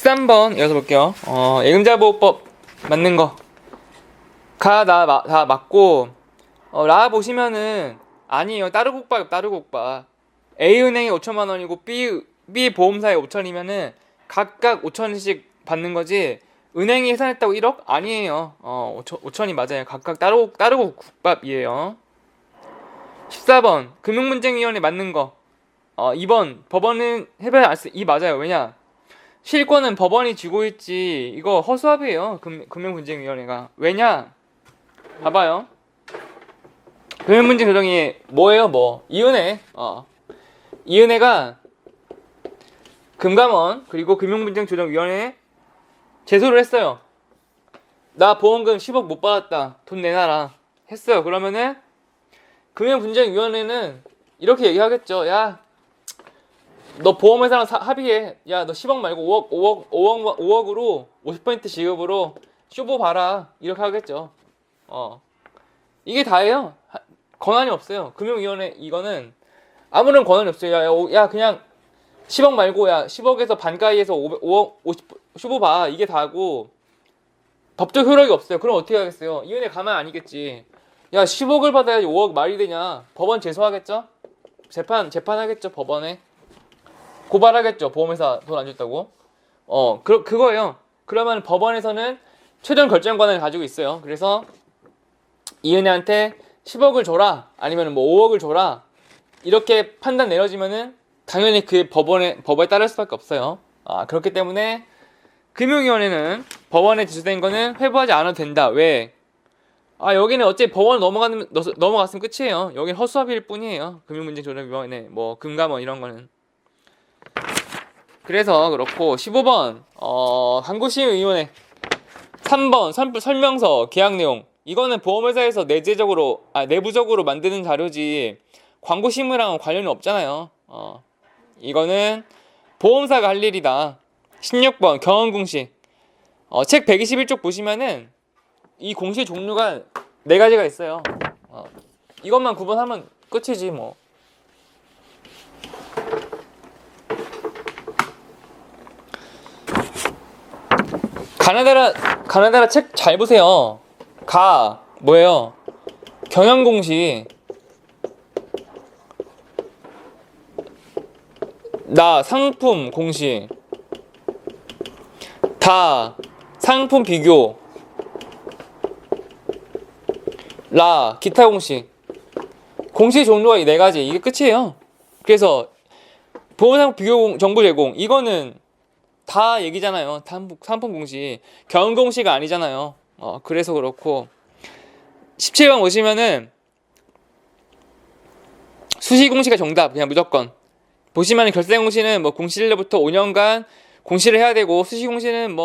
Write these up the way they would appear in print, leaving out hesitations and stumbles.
13번 읽어볼게요. 예금자보호법 맞는 거. 다 맞고, 라 보시면은, 아니에요. 따르국밥. A은행에 5천만 원이고, B 보험사에 5천이면은, 각각 5천씩 받는 거지, 은행이 해산했다고 1억? 아니에요. 5천이 맞아요. 각각 따르국밥이에요. 14번, 금융문쟁위원회 맞는 거. 2번, 법원은 해봐야 알 수, 이 맞아요. 왜냐? 실권은 법원이 쥐고 있지. 이거 허수아비예요. 금융분쟁위원회가. 왜냐? 봐봐요. 금융문제 조정이 뭐예요? 이은혜. 이은혜가 금감원 그리고 금융분쟁조정위원회에 제소를 했어요. 나 보험금 10억 못 받았다. 돈 내놔라. 했어요. 그러면은 금융분쟁위원회는 이렇게 얘기하겠죠. 야, 너 보험회사랑 합의해. 야, 너 10억 말고 5억으로 50% 지급으로 쇼부 봐라. 이렇게 하겠죠. 이게 다예요. 권한이 없어요. 금융위원회 이거는 아무런 권한이 없어요. 야, 그냥 10억 말고 야 10억에서 반가이에서 5억 50 쇼부 봐. 이게 다고 법적 효력이 없어요. 그럼 어떻게 하겠어요? 이은혜 가만 아니겠지. 야, 10억을 받아야지 5억 말이 되냐. 법원 제소하겠죠? 재판하겠죠, 법원에. 고발하겠죠. 보험회사 돈 안 줬다고. 그거예요. 그러면 법원에서는 최종 결정권을 가지고 있어요. 그래서 이은혜한테 10억을 줘라. 아니면 5억을 줘라. 이렇게 판단 내려지면은 당연히 그 법에 따를 수밖에 없어요. 그렇기 때문에 금융위원회는 법원에 제소된 거는 회부하지 않아도 된다. 왜? 여기는 어차피 법원 넘어갔으면 끝이에요. 여기는 허수아비일 뿐이에요. 금융문제조정위원회, 금감원 이런 거는. 그래서 그렇고 15번 광고시의위원회 3번 설명서 계약 내용 이거는 보험회사에서 내부적으로 만드는 자료지 광고심의랑은 관련이 없잖아요. 이거는 보험사가 할 일이다. 16번 경험공시 책 121쪽 보시면은 이 공시 종류가 4가지가 있어요. 이것만 구분하면 끝이지 뭐. 가나다라 책 잘 보세요. 뭐예요? 경영공시. 상품 공시. 상품 비교. 기타 공시. 공시 종류가 이 4가지. 이게 끝이에요. 그래서 보험상품 비교 정보 제공. 이거는 다 얘기잖아요. 상품 공시. 경영 공시가 아니잖아요. 그래서 그렇고 17번 보시면은 수시 공시가 정답. 그냥 무조건. 보시면은 결세 공시는 공시일로부터 5년간 공시를 해야 되고 수시 공시는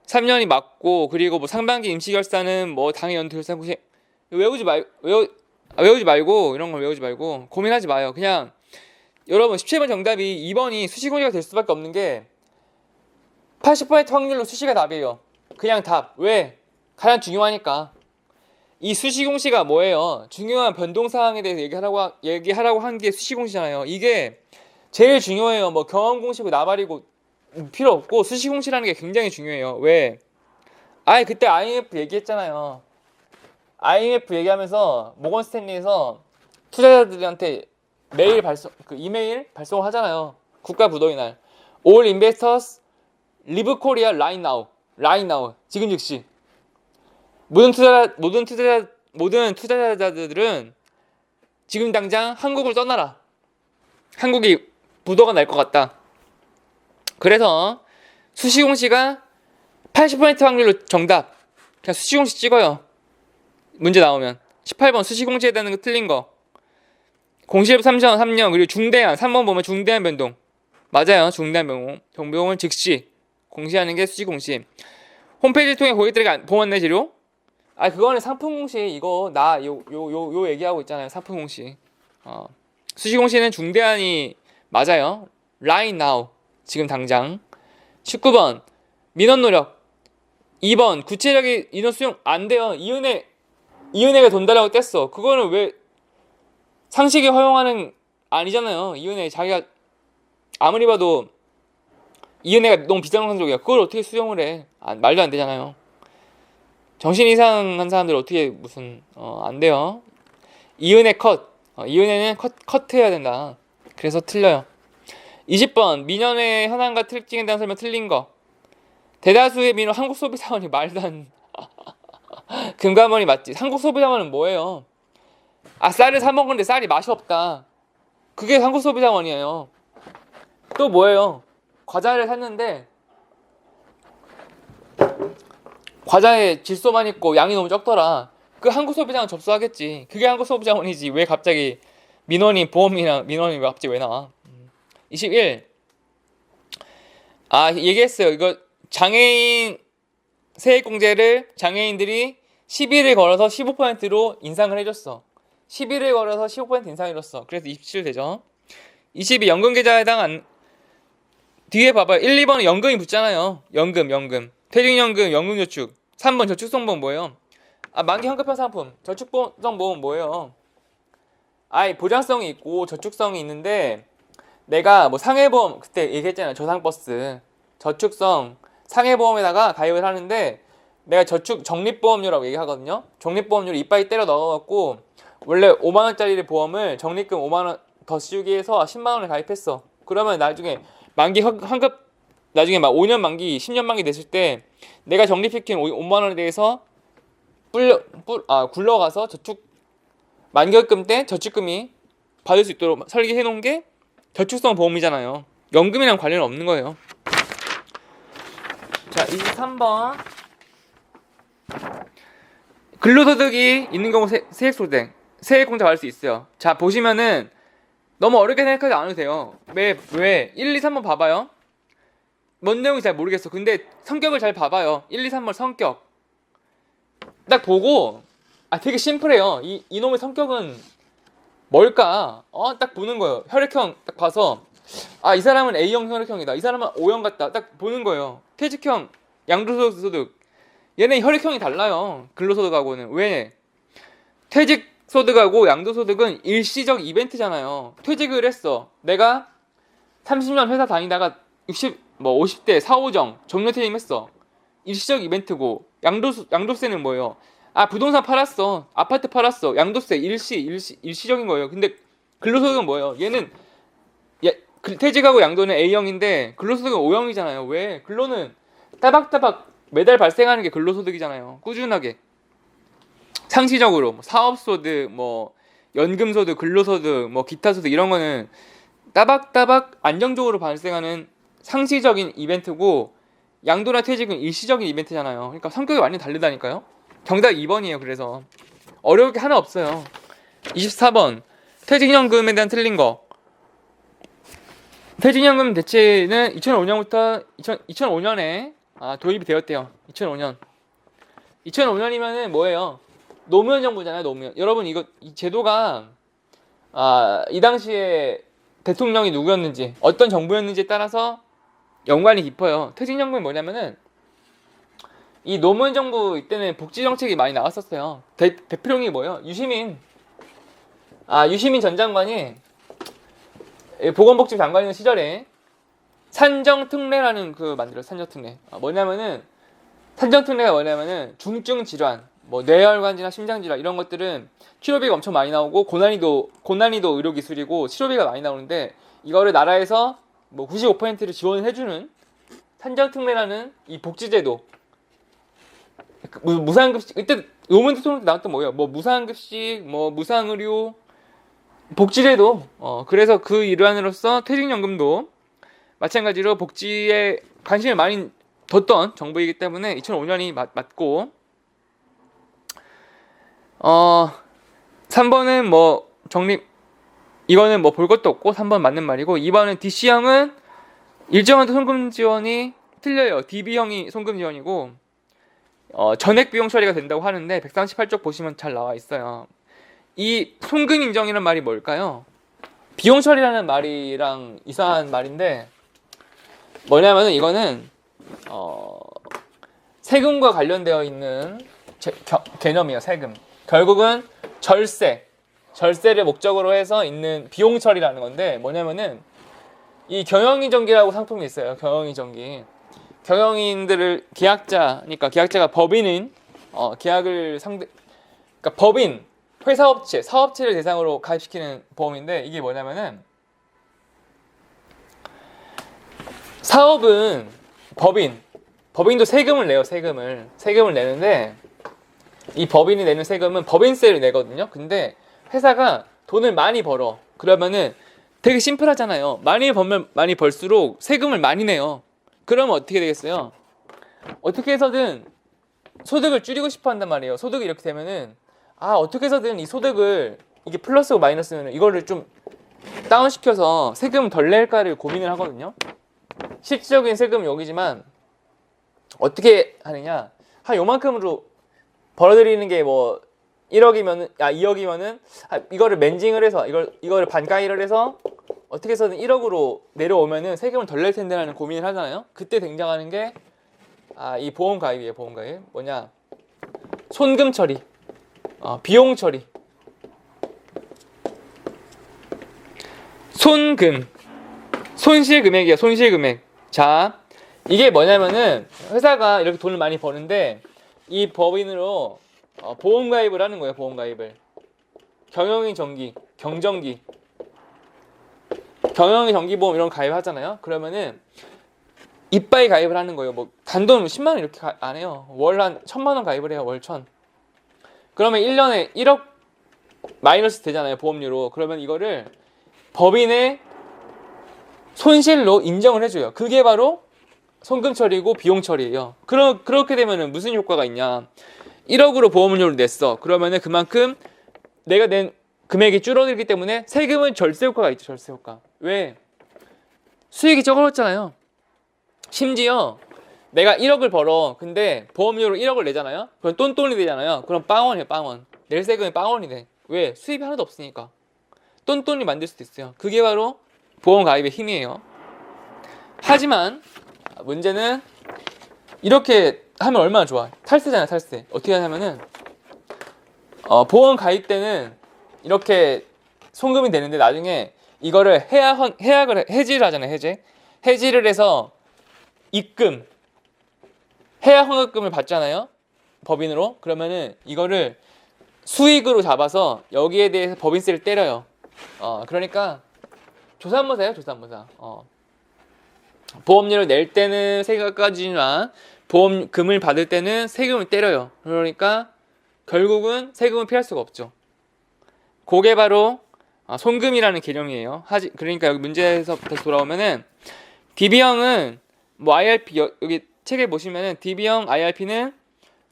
3년이 맞고 그리고 상반기 임시 결산은 당해 연도 결산 공시 외우지 말고 이런 걸 외우지 말고 고민하지 마요. 그냥 여러분 17번 정답이 2번이 수시공시가 될 수밖에 없는 게 80% 확률로 수시가 답이에요. 그냥 답. 왜? 가장 중요하니까. 이 수시공시가 뭐예요? 중요한 변동사항에 대해서 얘기하라고 한 게 수시공시잖아요. 이게 제일 중요해요. 경험공시고 나발이고 필요 없고 수시공시라는 게 굉장히 중요해요. 왜? 그때 IMF 얘기했잖아요. IMF 얘기하면서 모건 스탠리에서 투자자들한테 이메일 발송을 하잖아요. 국가 부도의 날. All investors leave Korea right now. 지금 즉시. 모든 투자자들은 지금 당장 한국을 떠나라. 한국이 부도가 날 것 같다. 그래서 수시공시가 80% 확률로 정답. 그냥 수시공시 찍어요. 문제 나오면. 18번 수시공시에 대한 거 틀린 거. 공시일부 3년 그리고 중대한 3번 보면 중대한 변동 맞아요. 중대한 변동을 즉시 공시하는 게 수시공시. 홈페이지를 통해 고객들에게 보험 안내 자료. 그거는 상품공시. 이거 요 얘기하고 있잖아요. 상품공시. 수시공시는 중대한이 맞아요. Right now 지금 당장. 19번 민원노력. 2번 구체적인 인원 수용 안 돼요. 이은혜가 돈 달라고 뗐어. 그거는 왜 상식이 허용하는 아니잖아요. 이은혜 자기가 아무리 봐도 이은혜가 너무 비정상적이야. 그걸 어떻게 수용을 해? 말도 안 되잖아요. 정신 이상한 사람들 어떻게 무슨 안 돼요. 이은혜 컷. 이은혜는 컷해야 된다. 그래서 틀려요. 20번 민원의 현황과 특징에 대한 설명 틀린 거. 대다수의 민원 한국 소비자원이 말도 안 금감원이 맞지. 한국 소비자원은 뭐예요? 쌀을 사 먹는데 쌀이 맛이 없다. 그게 한국 소비자원이에요. 또 뭐예요? 과자를 샀는데 과자에 질소만 있고 양이 너무 적더라. 그 한국 소비자원 접수하겠지. 그게 한국 소비자원이지. 왜 갑자기 민원이 보험이랑 민원이 왜 갑자기 왜 나와? 21. 얘기했어요. 이거 장애인 세액공제를 장애인들이 10일을 걸어서 15%로 인상을 해줬어. 10일을 걸어서 15% 인상해줬어. 그래서 27 되죠. 22. 연금계좌에 해당 뒤에 봐봐요. 1, 2번은 연금이 붙잖아요. 연금. 퇴직연금, 연금저축. 3번 저축성보험 뭐예요? 만기 현금화 상품. 저축성보험 뭐예요? 보장성이 있고 저축성이 있는데 내가 뭐 상해보험 그때 얘기했잖아요. 저상버스. 저축성 상해보험에다가 가입을 하는데 내가 저축 적립보험료라고 얘기하거든요. 적립보험료를 이빨이 때려 넣어갖고 원래 5만원짜리 보험을 적립금 5만원 더 씌우기 위해서 10만원을 가입했어. 그러면 나중에 만기 환급 나중에 막 5년 만기 10년 만기 됐을 때 내가 적립시킨 5만원에 대해서 굴러가서 저축 만기금 때 저축금이 받을 수 있도록 설계해 놓은 게 저축성 보험이잖아요. 연금이랑 관련 없는 거예요. 자, 23번. 근로소득이 있는 경우 세액소득, 세액공제 받을 수 있어요. 자, 보시면은 너무 어렵게 생각하지 않아도 돼요. 왜? 1, 2, 3번 봐봐요. 뭔 내용인지 잘 모르겠어. 근데 성격을 잘 봐봐요. 1, 2, 3번 성격. 딱 보고, 되게 심플해요. 이놈의 성격은 뭘까? 딱 보는 거예요. 혈액형 딱 봐서, 이 사람은 A형 혈액형이다. 이 사람은 O형 같다. 딱 보는 거예요. 퇴직형, 양도소득. 얘네 혈액형이 달라요. 근로소득하고는. 왜? 퇴직소득하고 양도소득은 일시적 이벤트잖아요. 퇴직을 했어. 내가 30년 회사 다니다가 50대 4, 5정 정년퇴직했어. 일시적 이벤트고 양도세는 뭐예요? 부동산 팔았어. 아파트 팔았어. 양도세 일시적인 거예요. 근데 근로소득은 뭐예요? 얘는 퇴직하고 양도는 A형인데 근로소득은 O형이잖아요. 왜? 근로는 따박따박 매달 발생하는 게 근로소득이잖아요. 꾸준하게 상시적으로 사업소득, 연금소득, 근로소득, 기타소득 이런 거는 따박따박 안정적으로 발생하는 상시적인 이벤트고 양도나 퇴직은 일시적인 이벤트잖아요. 그러니까 성격이 완전히 다르다니까요. 정답 2번이에요. 그래서 어려울 게 하나 없어요. 24번 퇴직연금에 대한 틀린 거. 퇴직연금 대체는 2005년부터 2005년에 도입이 되었대요. 2005년. 2005년이면은 뭐예요? 노무현 정부잖아요. 노무현. 여러분 이 제도가 이 당시에 대통령이 누구였는지 어떤 정부였는지에 따라서 연관이 깊어요. 퇴직연금이 뭐냐면은 이 노무현 정부 이때는 복지 정책이 많이 나왔었어요. 대표령이 뭐예요? 유시민 전 장관이 보건복지 장관이던 시절에 산정특례라는 만들어요. 산정특례. 산정특례가 뭐냐면은 중증 질환, 뇌혈관이나 심장질환 이런 것들은 치료비가 엄청 많이 나오고 고난이도 의료기술이고 치료비가 많이 나오는데 이거를 나라에서 95%를 지원을 해주는 산정특례라는 이 복지제도. 무상급식 이때 노무현 대통령 때 나왔던 뭐예요? 무상급식, 무상의료 복지제도. 그래서 그 일환으로서 퇴직연금도 마찬가지로 복지에 관심을 많이 뒀던 정부이기 때문에 2005년이 맞고 3번은 적립 이거는 볼 것도 없고 3번 맞는 말이고 2번은 DC형은 일정한 송금 지원이 틀려요. DB형이 송금 지원이고 전액 비용 처리가 된다고 하는데 138쪽 보시면 잘 나와 있어요. 이 송금 인정이라는 말이 뭘까요? 비용 처리라는 말이랑 이상한 말인데 뭐냐면은 이거는 세금과 관련되어 있는 개념이에요. 세금. 결국은 절세를 목적으로 해서 있는 비용 처리라는 건데 뭐냐면은 이 경영인정기라고 상품이 있어요. 경영인정기. 경영인들을 계약자니까 계약자가 법인인 계약을 그러니까 법인 회사업체 사업체를 대상으로 가입시키는 보험인데 이게 뭐냐면은 사업은 법인도 세금을 내요. 세금을 내는데 이 법인이 내는 세금은 법인세를 내거든요. 근데 회사가 돈을 많이 벌어. 그러면은 되게 심플하잖아요. 많이 벌면 많이 벌수록 세금을 많이 내요. 그러면 어떻게 되겠어요? 어떻게 해서든 소득을 줄이고 싶어 한단 말이에요. 소득이 이렇게 되면은 어떻게 해서든 이 소득을 이게 플러스고 마이너스면 이거를 좀 다운시켜서 세금을 덜 낼까를 고민을 하거든요. 실질적인 세금은 여기지만 어떻게 하느냐? 한 요만큼으로 벌어들이는 게 뭐 1억이면은 2억이면은 이거를 맨징을 해서 이거를 반가이를 해서 어떻게 해서든 1억으로 내려오면은 세금을 덜 낼 텐데라는 고민을 하잖아요. 그때 등장하는 게 이 보험 가입이에요. 보험 가입. 뭐냐? 손금 처리. 비용 처리. 손실 금액이야. 손실 금액. 자, 이게 뭐냐면은 회사가 이렇게 돈을 많이 버는데 이 법인으로 보험 가입을 하는 거예요. 보험 가입을. 경영인 정기, 경정기. 경영인 정기보험 이런 거 가입하잖아요. 그러면은 이빠이 가입을 하는 거예요. 뭐 단돈 10만 원 이렇게 안 해요. 월 한 1,000만 원 가입을 해요. 월 1,000. 그러면 1년에 1억 마이너스 되잖아요. 보험료로. 그러면 이거를 법인의 손실로 인정을 해줘요. 그게 바로 손금 처리고 비용 처리예요. 그렇게 되면은 무슨 효과가 있냐? 1억으로 보험료를 냈어. 그러면은 그만큼 내가 낸 금액이 줄어들기 때문에 세금은 절세 효과가 있죠. 절세 효과. 왜? 수익이 적어졌잖아요. 심지어 내가 1억을 벌어. 근데 보험료로 1억을 내잖아요. 그럼 똔똔이 되잖아요. 그럼 빵원이에요. 빵원. 낼 세금이 빵원이 돼. 왜? 수입이 하나도 없으니까. 똔똔이 만들 수도 있어요. 그게 바로 보험 가입의 힘이에요. 하지만 문제는 이렇게 하면 얼마나 좋아. 탈세잖아요. 탈세. 어떻게 하냐면은 보험 가입 때는 이렇게 송금이 되는데 나중에 이거를 해지를 하잖아요. 해지를 해서 입금 해약 환급금을 받잖아요. 법인으로. 그러면은 이거를 수익으로 잡아서 여기에 대해서 법인세를 때려요. 그러니까 조삼모사예요. 조삼모사. 보험료를 낼 때는 세금까지나 보험금을 받을 때는 세금을 때려요. 그러니까 결국은 세금을 피할 수가 없죠. 그게 바로 손금이라는 개념이에요. 그러니까 여기 문제에서 다시 돌아오면은 DB형은 뭐 IRP 여기 책에 보시면은 DB형 IRP는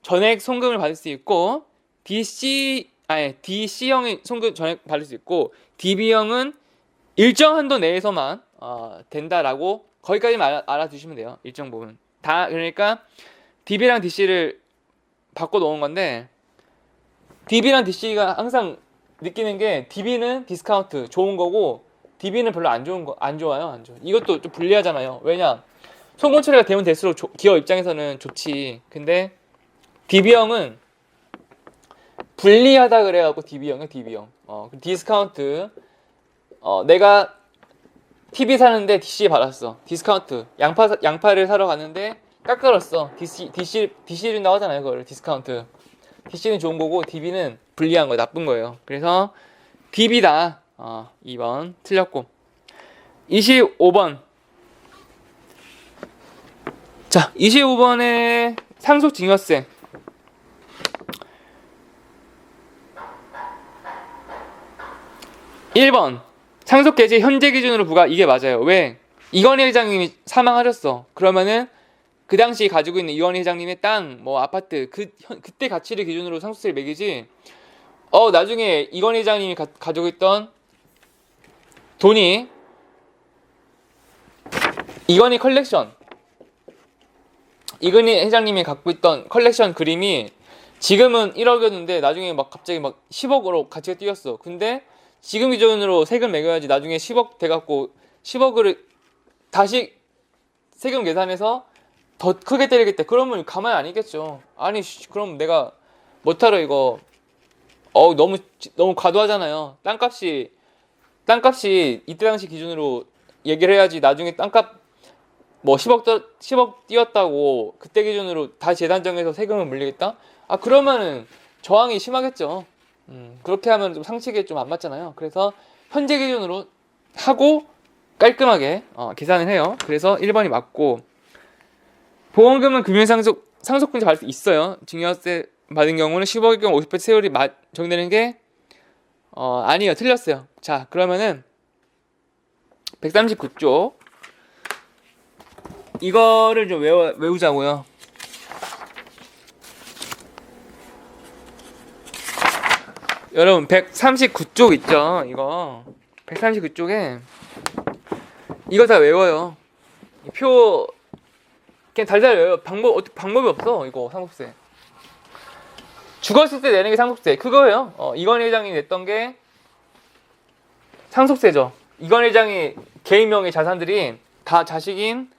전액 송금을 받을 수 있고 DC형의 송금 전액 받을 수 있고 DB형은 일정 한도 내에서만 된다라고 거기까지만 알아두시면 돼요. 일정 부분 다. 그러니까 DB랑 DC를 바꿔 놓은 건데 DB랑 DC가 항상 느끼는 게 DB는 디스카운트 좋은 거고 DB는 별로 안 좋아요. 이것도 좀 불리하잖아요. 왜냐? 송금 처리가 되면 될수록 기업 입장에서는 좋지. 근데 DB형은 불리하다 그래갖고 DB형. 디스카운트. 내가 TV 사는데 DC 받았어. 디스카운트. 양파를 사러 갔는데 깎아놨어. DC 준다고 하잖아요. 그걸 디스카운트. DC는 좋은 거고 DB는 불리한 거예요. 나쁜 거예요. 그래서 DB다. 2번 틀렸고. 25번. 자, 25번에 상속증여세. 1번 상속개시 현재 기준으로 부과. 이게 맞아요. 왜? 이건희 회장님이 사망하셨어. 그러면은 그 당시 가지고 있는 이건희 회장님의 땅, 뭐 아파트 그때 가치를 기준으로 상속세를 매기지. 나중에 이건희 회장님이 가지고 있던 돈이 이건희 회장님이 갖고 있던 컬렉션 그림이 지금은 1억이었는데 나중에 막 갑자기 막 10억으로 가치가 뛰었어. 근데 지금 기준으로 세금 매겨야지. 나중에 10억 돼갖고 10억을 다시 세금 계산해서 더 크게 때리겠다. 그러면 가만히 안 있겠죠. 아니 그럼 내가 못하러 이거 너무 과도하잖아요. 땅값이 이때 당시 기준으로 얘기를 해야지. 나중에 땅값 뭐 10억 뛰었다고 그때 기준으로 다 재단 정해서 세금을 물리겠다? 아 그러면은 저항이 심하겠죠. 그렇게 하면 좀 상식에 좀 안 맞잖아요. 그래서 현재 기준으로 하고 깔끔하게 계산을 해요. 그래서 1번이 맞고, 보험금은 상속분자 받을 수 있어요. 증여세 받은 경우는 10억일 경우 50% 세율이 적용되는 게 아니에요. 틀렸어요. 자 그러면은 139쪽 이거를 좀 외우자고요. 여러분 139쪽 있죠. 이거 139쪽에 이거 다 외워요. 표 그냥 달달 외워요. 방법이 없어. 이거 상속세 죽었을 때 내는 게 상속세 그거예요. 이건 회장이 냈던 게 상속세죠. 이건 회장이 개인명의 자산들이 다 자식인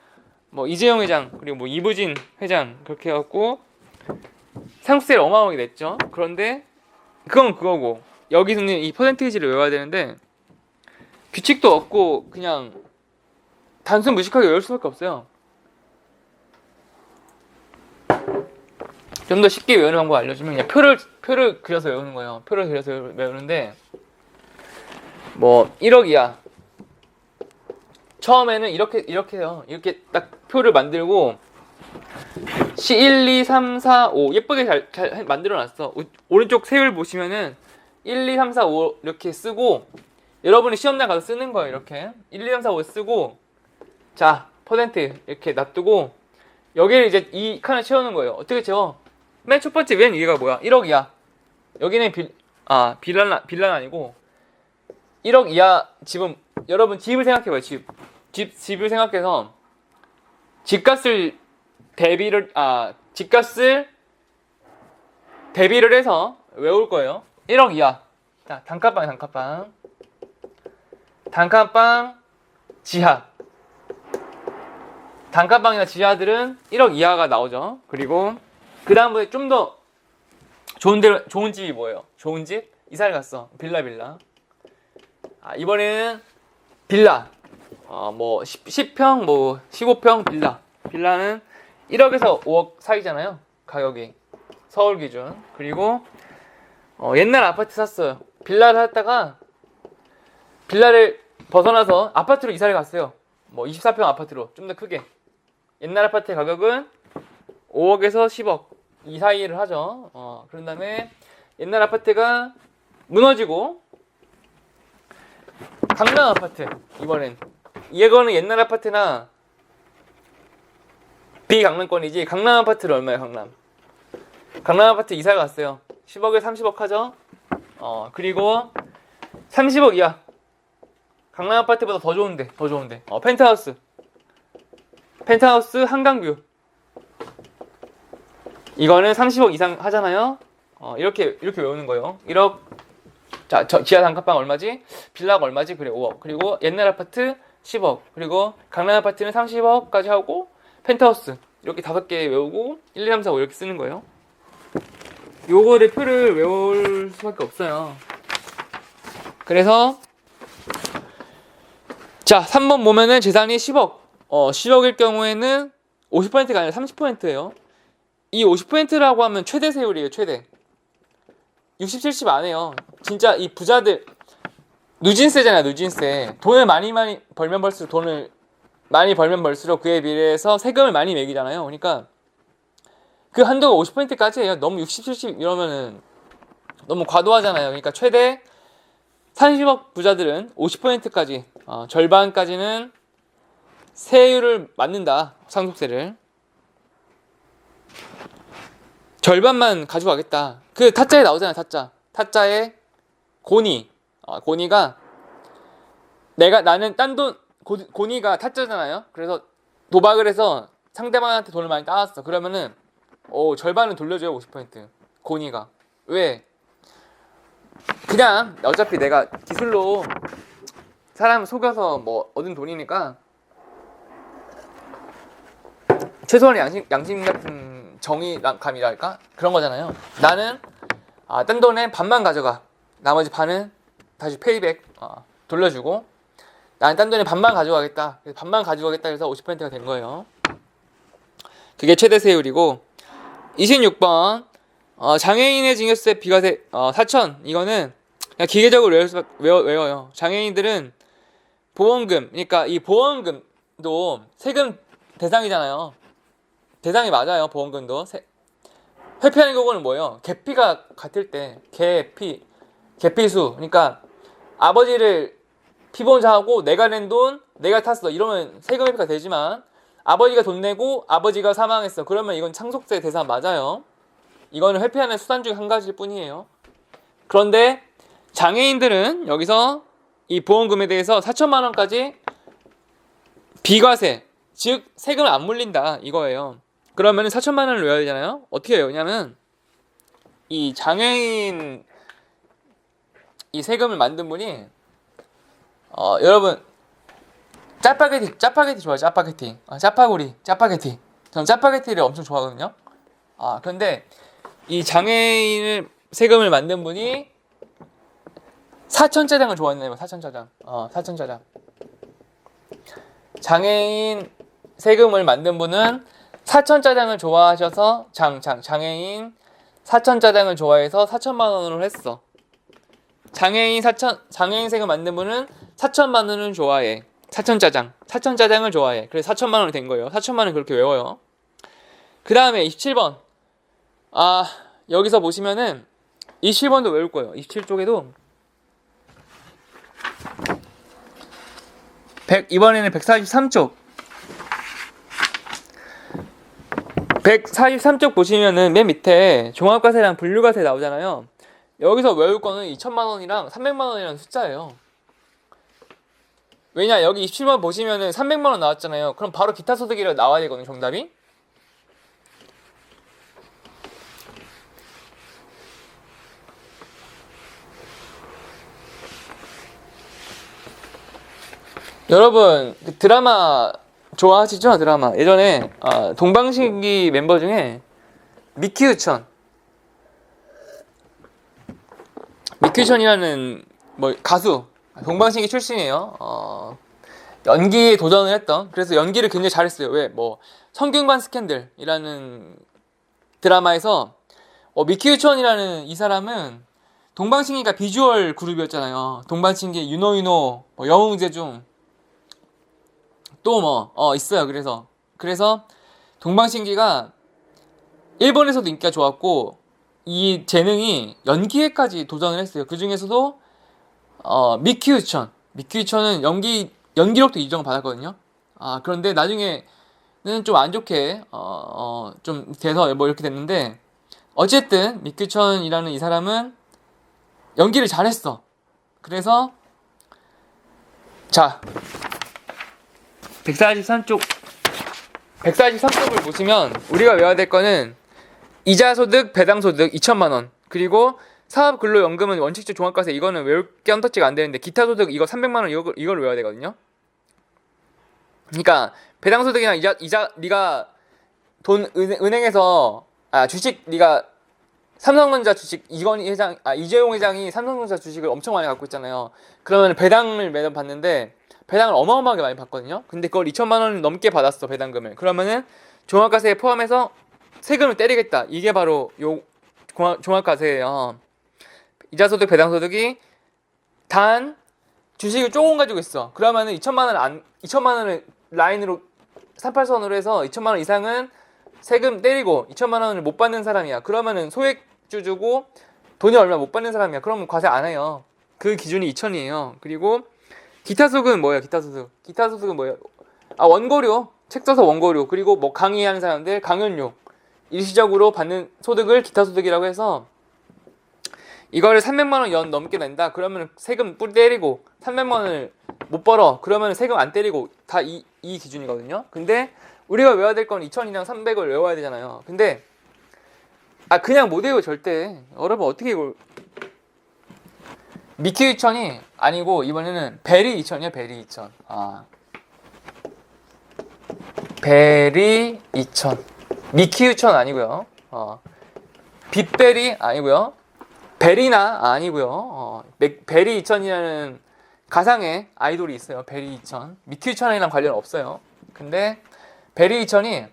뭐 이재용 회장 그리고 뭐 이부진 회장 그렇게 해갖고 상속세를 어마어마하게 냈죠. 그런데 그건 그거고, 여기서는 이 퍼센테이지를 외워야 되는데 규칙도 없고 그냥 단순 무식하게 외울 수밖에 없어요. 좀 더 쉽게 외우는 방법 알려주면 그냥 표를 그려서 외우는 거예요. 표를 그려서 외우는데 뭐 1억 이하 처음에는 이렇게 해요. 이렇게 딱 표를 만들고 1, 2, 3, 4, 5 예쁘게 잘 만들어놨어. 오른쪽 세율 보시면은 1, 2, 3, 4, 5 이렇게 쓰고, 여러분이 시험장 가서 쓰는 거예요. 이렇게 1, 2, 3, 4, 5 쓰고, 자 퍼센트 이렇게 놔두고 여기를 이제 이 칸을 채우는 거예요. 어떻게 채워? 맨 첫 번째 왼 위가 뭐야? 1억 이하. 여기는 빌라는 아니고 1억 이하 집은, 여러분 집을 생각해봐요. 집을 생각해서 집값을 대비를 해서 외울 거예요. 1억 이하. 자, 단칸방 지하. 단칸방이나 지하들은 1억 이하가 나오죠. 그리고 그 다음부터 좀 더 좋은 집이 뭐예요? 좋은 집? 이사를 갔어. 빌라. 이번에는 빌라. 뭐 10평, 뭐 15평 빌라는 1억에서 5억 사이잖아요. 가격이 서울 기준. 그리고 옛날 아파트 샀어요. 빌라를 샀다가 빌라를 벗어나서 아파트로 이사를 갔어요. 뭐 24평 아파트로 좀 더 크게. 옛날 아파트의 가격은 5억에서 10억 이 사이를 하죠. 그런 다음에 옛날 아파트가 무너지고 강남 아파트, 이번엔 이거는 옛날 아파트나 비강남권이지. 강남 아파트는 얼마예요? 강남 아파트 이사 갔어요. 10억에 30억 하죠. 그리고 30억 이하 강남 아파트보다 더 좋은데 펜트하우스 한강뷰, 이거는 30억 이상 하잖아요. 이렇게 외우는 거예요. 1억. 자, 지하 단칸방 얼마지? 빌라가 얼마지? 그래 5억. 그리고 옛날 아파트 10억. 그리고 강남 아파트는 30억까지 하고 펜트하우스 이렇게 5개 외우고 1, 2, 3, 4, 5 이렇게 쓰는 거예요. 요거를 표를 외울 수밖에 없어요. 그래서 자 3번 보면은 재산이 10억. 10억일 경우에는 50%가 아니라 30%예요. 이 50%라고 하면 최대 세율이에요. 최대 60, 70 안 해요. 진짜 이 부자들 누진세잖아요. 누진세. 돈을 많이 벌면 벌수록 그에 비례해서 세금을 많이 매기잖아요. 그러니까 그 한도가 50%까지 해요. 너무 60, 70 이러면은 너무 과도하잖아요. 그러니까 최대 30억 부자들은 50%까지 절반까지는 세율을 맞는다. 상속세를 절반만 가져가겠다. 그 타짜에 나오잖아요. 타짜에 고니가 나는 딴 돈, 고니가 타짜잖아요. 그래서 도박을 해서 상대방한테 돈을 많이 따왔어. 그러면은 절반은 돌려줘요. 50%. 고니가. 왜? 그냥 어차피 내가 기술로 사람 속여서 뭐 얻은 돈이니까 최소한의 양심 같은 정의감이랄까? 그런 거잖아요. 나는 딴 돈의 반만 가져가. 나머지 반은 다시 페이백 돌려주고, 난 딴 돈에 반만 가져가겠다. 그래서 반만 가져가겠다 해서 50%가 된 거예요. 그게 최대 세율이고 26번 장애인의 증여세 비과세 4천 이거는 그냥 기계적으로 외워요. 장애인들은 보험금 그러니까 이 보험금도 세금 대상이잖아요. 대상이 맞아요. 보험금도 회피하는 경우는 뭐예요? 계피가 같을 때 계피수 그러니까 아버지를 피보험자하고 내가 낸 돈 내가 탔어 이러면 세금 회피가 되지만 아버지가 돈 내고 아버지가 사망했어 그러면 이건 상속세 대상 맞아요. 이거는 회피하는 수단 중 한 가지일 뿐이에요. 그런데 장애인들은 여기서 이 보험금에 대해서 4천만 원까지 비과세 즉 세금을 안 물린다 이거예요. 그러면 4천만 원을 외워야 되잖아요. 어떻게 외우냐면 이 장애인 이 세금을 만든 분이 여러분 짜파게티 좋아해요. 짜파게티 저는 짜파게티를 엄청 좋아하거든요. 그런데 이 장애인을 세금을 만든 분이 사천짜장을 좋아했네요. 사천짜장 장애인 세금을 만든 분은 사천짜장을 좋아하셔서 장애인 사천짜장을 좋아해서 4천만 원으로 했어. 장애인 세금 만든 분은 4천만 원을 좋아해. 사천짜장을 좋아해. 그래서 4천만 원이 된 거예요. 4천만 원 그렇게 외워요. 그 다음에 27번. 여기서 보시면은 27번도 외울 거예요. 27쪽에도 이번에는 143쪽. 143쪽 보시면은 맨 밑에 종합과세랑 분류과세 나오잖아요. 여기서 외울 거는 2천만 원이랑 300만 원이라는 숫자예요. 왜냐 여기 27번 보시면은 300만 원 나왔잖아요. 그럼 바로 기타 소득이라 나와야 되거든요. 정답이. 여러분 그 드라마 좋아하시죠? 드라마 예전에 동방신기 멤버 중에 미키우천이라는 뭐 가수 동방신기 출신이에요. 연기에 도전을 했던 그래서 연기를 굉장히 잘했어요. 왜 뭐 성균관 스캔들이라는 드라마에서 미키우천이라는 이 사람은 동방신기가 비주얼 그룹이었잖아요. 동방신기 윤호윤호 뭐 영웅재중 또 뭐 있어요. 그래서 동방신기가 일본에서도 인기가 좋았고 이 재능이 연기에까지 도전을 했어요. 그 중에서도 미키우천은 연기력도 인정을 받았거든요. 그런데 나중에는 좀 안 좋게 좀 돼서 뭐 이렇게 됐는데 어쨌든 미키우천이라는 이 사람은 연기를 잘했어. 그래서 자 143쪽을 보시면 우리가 외워야 될 거는 이자소득, 배당소득 2천만 원 그리고 사업근로연금은 원칙적 종합과세 이거는 외울 게 언터치가 안 되는데 기타소득 이거 300만 원 이걸 외워야 되거든요. 그러니까 배당소득이나 이자 네가 돈 은행에서 주식 네가 삼성전자 주식 이재용 회장이 삼성전자 주식을 엄청 많이 갖고 있잖아요. 그러면 배당을 매년 받는데 배당을 어마어마하게 많이 받거든요. 근데 그걸 2천만 원 넘게 받았어 배당금을. 그러면은 종합과세에 포함해서 세금을 때리겠다. 이게 바로 요 종합과세예요. 이자소득, 배당소득이 단 주식을 조금 가지고 있어. 그러면은 2천만 원을 라인으로 38선으로 해서 2천만 원 이상은 세금 때리고 2천만 원을 못 받는 사람이야. 그러면은 소액주 주고 돈이 얼마 못 받는 사람이야. 그러면 과세 안 해요. 그 기준이 2천이에요. 그리고 기타소득은 뭐예요? 기타소득은 뭐예요? 원고료. 책 써서 원고료. 그리고 뭐 강의하는 사람들 강연료. 일시적으로 받는 소득을 기타소득이라고 해서 이거를 300만 원 연 넘게 낸다. 그러면 세금 뿌리 때리고 300만 원을 못 벌어. 그러면 세금 안 때리고 다 이 기준이거든요. 근데 우리가 외워야 될 건 2천이랑 300을 외워야 되잖아요. 근데 그냥 못 외워 절대. 여러분 어떻게 이걸 미키 2천이 아니고 이번에는 베리 2천이야. 베리 2천. 베리 2천. 미키 2천 아니고요. 빅베리 아니고요. 베리나 아니고요. 베리 2천이라는 가상의 아이돌이 있어요. 베리 이천. 미키 유천이랑 관련 없어요. 근데 베리 이천이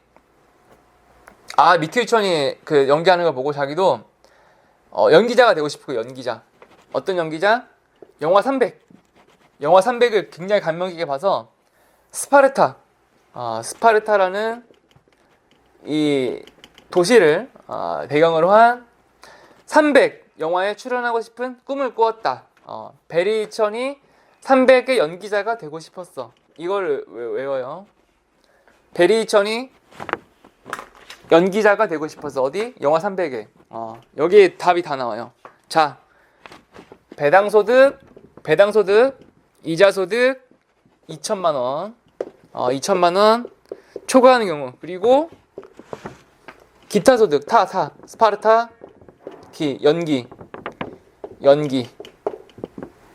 미키 유천이 그 연기하는 걸 보고 자기도 연기자가 되고 싶고 연기자. 어떤 연기자? 영화 300. 영화 300을 굉장히 감명 깊게 봐서 스파르타. 스파르타라는 이 도시를 배경으로 한 300 영화에 출연하고 싶은 꿈을 꾸었다. 베리 이천이 300의 연기자가 되고 싶었어. 이걸 외워요. 베리 이천이 연기자가 되고 싶어서 어디? 영화 300에. 여기 답이 다 나와요. 자, 배당소득, 이자소득 2천만 원. 2천만 원 초과하는 경우. 그리고 기타 소득, 스파르타, 연기.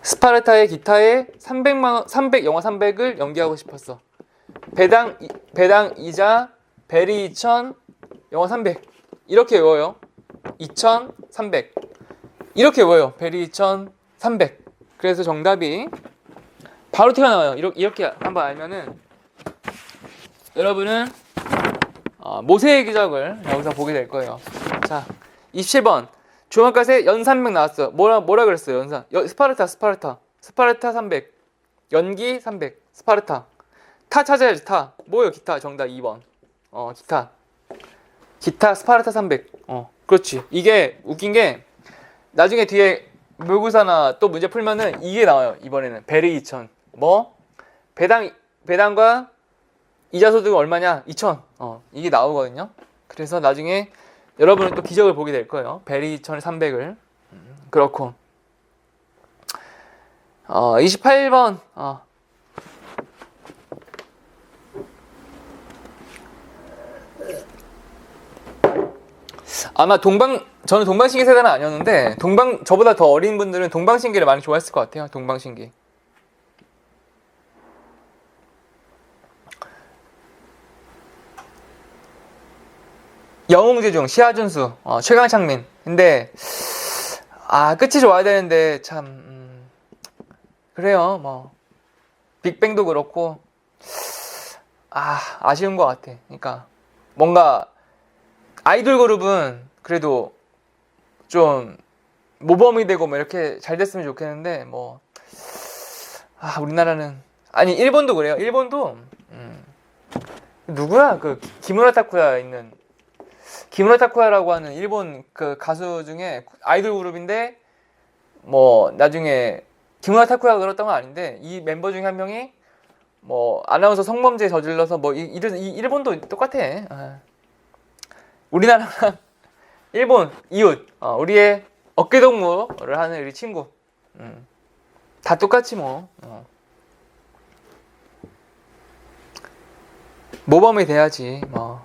스파르타의 기타에 300만 원, 300 영화 300을 연기하고 싶었어. 배당 이자 베리 2천 영화 300 이렇게 외워요. 2,300 이렇게 외워요. 베리 2,300. 그래서 정답이 바로 튀어나와요. 이렇게 한번 알면은 여러분은 모세의 기적을 여기서 보게 될 거예요. 자, 27번 주먹갓에 연 300 나왔어요. 뭐라 그랬어요? 스파르타 300 연기 300 스파르타 타 찾아야지. 타 뭐예요? 기타. 정답 2번. 기타 스파르타 300. 그렇지. 이게 웃긴 게 나중에 뒤에 모의고사나 또 문제 풀면은 이게 나와요. 이번에는 베리 2천. 배당과 이자 소득은 얼마냐? 2천. 이게 나오거든요. 그래서 나중에 여러분은 또 기적을 보게 될 거예요. 베리 2천의 300을. 그렇고. 28번. 아마 저는 동방신기 세대는 아니었는데 저보다 더 어린 분들은 동방신기를 많이 좋아했을 것 같아요. 동방신기. 영웅재중, 시아준수, 최강창민. 근데 끝이 좋아야 되는데 참 그래요. 뭐 빅뱅도 그렇고 아쉬운 것 같아. 그러니까 뭔가 아이돌 그룹은 그래도 좀 모범이 되고 뭐 이렇게 잘 됐으면 좋겠는데 뭐 우리나라는 일본도 그래요. 일본도 누구야? 그 기무라 타쿠야 있는 기무라 타쿠야라고 하는 일본 그 가수 중에 아이돌 그룹인데 뭐 나중에 기무라 타쿠야가 그랬던 건 아닌데 이 멤버 중에 한 명이 뭐 아나운서 성범죄 저질러서 뭐 일본도 똑같아. 우리나라랑 일본 이웃, 우리의 어깨동무를 하는 우리 친구, 다 똑같지 뭐. 모범이 돼야지 뭐.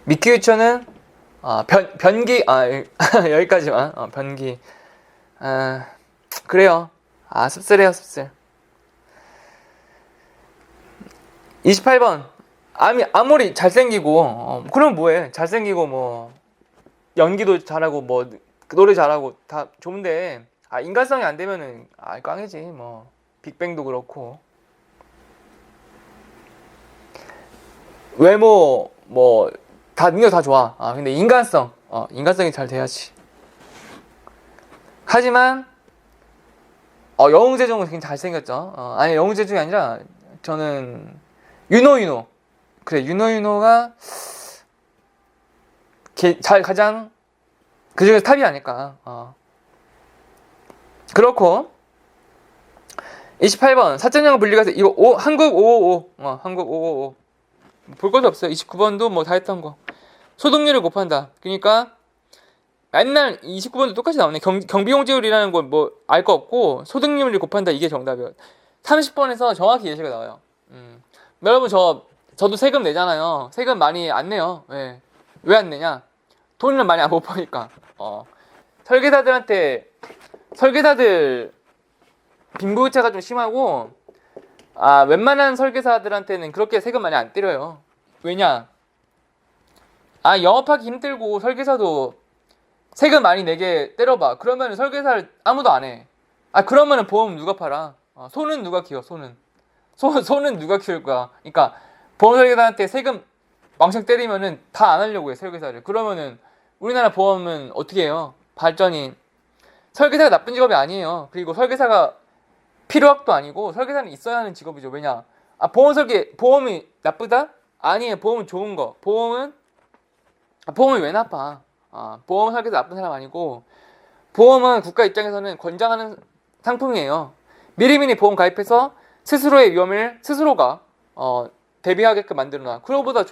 미키 유천은 변기 여기까지만. 변기. 그래요. 씁쓸해요. 씁쓸. 28번 아무리 잘생기고 그럼 뭐해. 잘생기고 뭐 연기도 잘하고 뭐 노래 잘하고 다 좋은데 인간성이 안 되면은 꽝이지 뭐. 빅뱅도 그렇고 외모 뭐 다 능력 다 좋아. 근데 인간성이 잘 돼야지. 하지만 영웅재중은 굉장히 잘생겼죠. 영웅재중이 아니라 저는 윤호. 그래, 윤호가 가장 그 중에서 탑이 아닐까. 그렇고 28번 사천령 분리가서 이거 한국 555. 한국 555. 볼 것도 없어요. 29번도 뭐 다 했던 거. 소득률을 곱한다. 그러니까 맨날 29번도 똑같이 나오네. 경비용지율이라는 건 뭐 알 거 없고 소득률을 곱한다. 이게 정답이에요. 30번에서 정확히 예시가 나와요. 여러분 저도 세금 내잖아요. 세금 많이 안 내요. 왜 안 내냐? 돈을 많이 못 버니까. 설계사들 빈부격차가 좀 심하고 웬만한 설계사들한테는 그렇게 세금 많이 안 때려요. 왜냐? 영업하기 힘들고 설계사도 세금 많이 내게 때려봐. 그러면 설계사를 아무도 안 해. 아 그러면은 보험 누가 팔아? 소는 누가 키워? 소는 누가 키울 거야? 그러니까 보험 설계사한테 세금 왕창 때리면은 다 안 하려고 해 설계사를. 그러면은 우리나라 보험은 어떻게 해요? 발전이 설계사가 나쁜 직업이 아니에요. 그리고 설계사가 필요학도 아니고 설계사는 있어야 하는 직업이죠. 왜냐? 보험이 나쁘다? 아니에요. 보험은 좋은 거. 보험이 왜 나빠? 보험 설계사 나쁜 사람 아니고 보험은 국가 입장에서는 권장하는 상품이에요. 미리미리 보험 가입해서 스스로의 위험을 스스로가 대비하게끔 만들어놔. 그거보다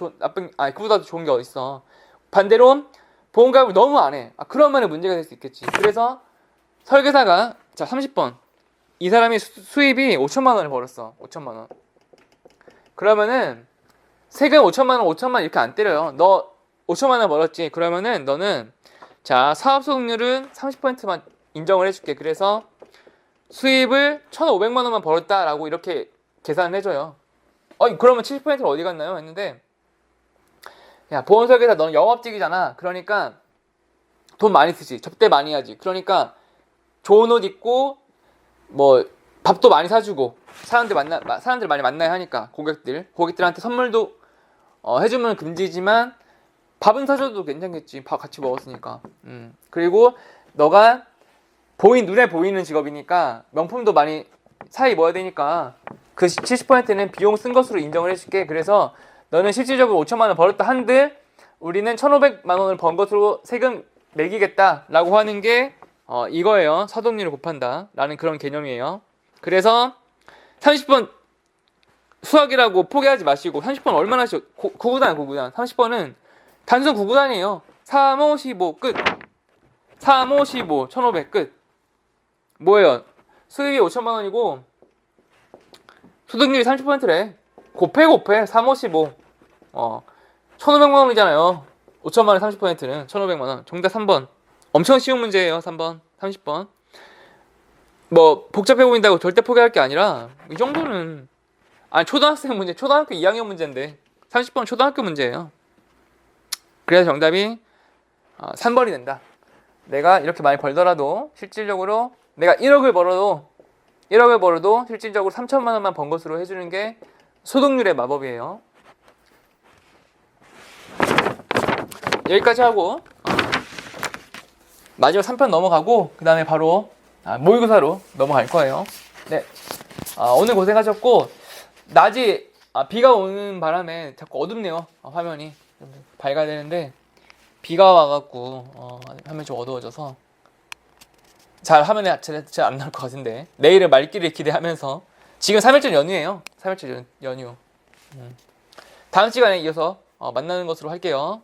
그보다 좋은 게 어딨어. 반대로 보험 가입을 너무 안 해. 그러면 문제가 될 수 있겠지. 그래서 설계사가 자 30번 이 사람이 수입이 5천만 원을 벌었어. 5천만 원. 그러면은 세금 5천만 원, 5천만 원 이렇게 안 때려요. 너 5천만 원 벌었지. 그러면은 너는 자 사업소득률은 30%만 인정을 해줄게. 그래서 수입을 1,500만 원만 벌었다라고 이렇게 계산을 해줘요. 그러면 70%는 어디 갔나요? 했는데 야 보험 설계사 너는 영업직이잖아. 그러니까 돈 많이 쓰지. 접대 많이 하지. 그러니까 좋은 옷 입고 뭐 밥도 많이 사주고 사람들 많이 만나야 하니까 고객들한테 선물도 해주면 금지지만 밥은 사줘도 괜찮겠지. 밥 같이 먹었으니까. 그리고 너가 눈에 보이는 직업이니까 명품도 많이 사 입어야 되니까 그 70%는 비용 쓴 것으로 인정을 해줄게. 그래서 너는 실질적으로 5천만 원 벌었다 한들 우리는 1,500만 원을 번 것으로 세금 매기겠다라고 하는 게 이거예요. 사동률을 곱한다 라는 그런 개념이에요. 그래서 30번 수학이라고 포기하지 마시고 30번 얼마나 하시죠? 9구단 30번은 단순 9구단이에요 3, 5, 15 끝. 3, 5, 15 1,500 끝. 뭐예요? 수입이 5천만 원이고 소득률이 30%래. 곱해 3, 5, 15 1,500만 원이잖아요. 5천만 원에 30%는 1,500만 원. 정답 3번. 엄청 쉬운 문제예요. 3번 30번. 뭐 복잡해 보인다고 절대 포기할 게 아니라 이 정도는 초등학교 2학년 문제인데 30번 초등학교 문제예요. 그래서 정답이 3번이 된다. 내가 이렇게 많이 벌더라도 실질적으로 내가 1억을 벌어도 실질적으로 3천만 원만 번 것으로 해주는 게 소득률의 마법이에요. 여기까지 하고 마지막 3편 넘어가고 그 다음에 바로 모의고사로 넘어갈 거예요. 네, 오늘 고생하셨고 낮이 비가 오는 바람에 자꾸 어둡네요. 화면이 밝아야 되는데 비가 와갖고 화면이 좀 어두워져서 화면에 잘 안 나올 것 같은데 내일은 맑기를 기대하면서 지금 3일째 연휴예요. 3일째 연휴. 다음 시간에 이어서 만나는 것으로 할게요.